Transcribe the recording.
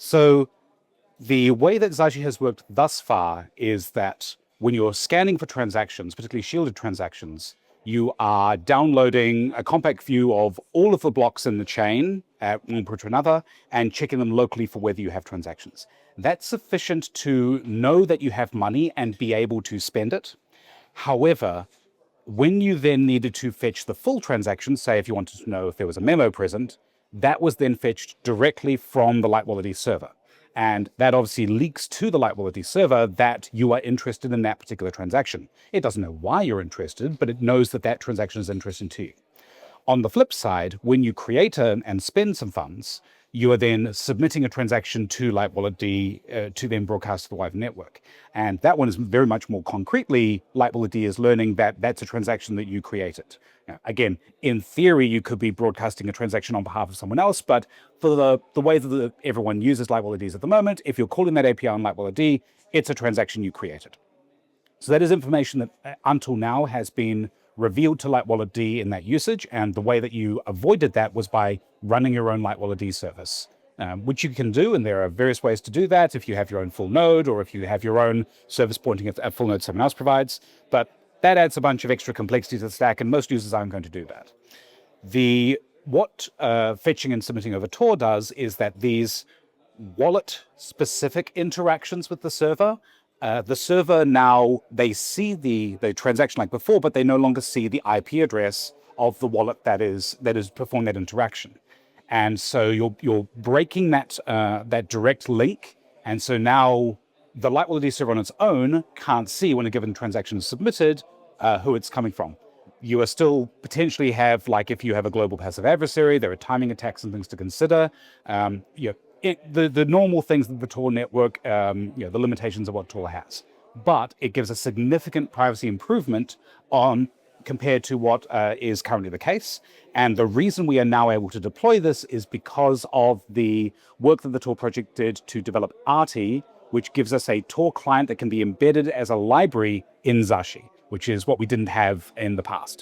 So the way that Zashi has worked thus far is that when you're scanning for transactions, particularly shielded transactions, you are downloading a compact view of all of the blocks in the chain at one point to another and checking them locally for whether you have transactions. That's sufficient to know that you have money and be able to spend it. However, when you then needed to fetch the full transaction, say if you wanted to know if there was a memo present, that was then fetched directly from the Lightwallet server. And that obviously leaks to the Lightwallet server that you are interested in that particular transaction. It doesn't know why you're interested, but it knows that that transaction is interesting to you. On the flip side, when you create and spend some funds, you are then submitting a transaction to Lightwallet to then broadcast to the wider network. And that one is very much more concretely, Lightwallet is learning that that's a transaction that you created. Now, again, in theory, you could be broadcasting a transaction on behalf of someone else, but for the way that everyone uses Lightwallet at the moment, if you're calling that API on Lightwallet, it's a transaction you created. So that is information that until now has been revealed to Lightwallet in that usage, and the way that you avoided that was by running your own Lightwallet service, which you can do, and there are various ways to do that if you have your own full node or if you have your own service pointing at full node someone else provides, but that adds a bunch of extra complexity to the stack, and most users aren't going to do that. What fetching and submitting over Tor does is that these wallet-specific interactions with the server now, they see the transaction like before, but they no longer see the IP address of the wallet that is performing that interaction. And so you're breaking that direct link. And so now the Lightwallet server on its own can't see when a given transaction is submitted who it's coming from. You are still potentially have, like if you have a global passive adversary, there are timing attacks and things to consider. The normal things that the Tor network, the limitations of what Tor has. But it gives a significant privacy improvement compared to what is currently the case. And the reason we are now able to deploy this is because of the work that the Tor project did to develop ARTI, which gives us a Tor client that can be embedded as a library in Zashi, which is what we didn't have in the past.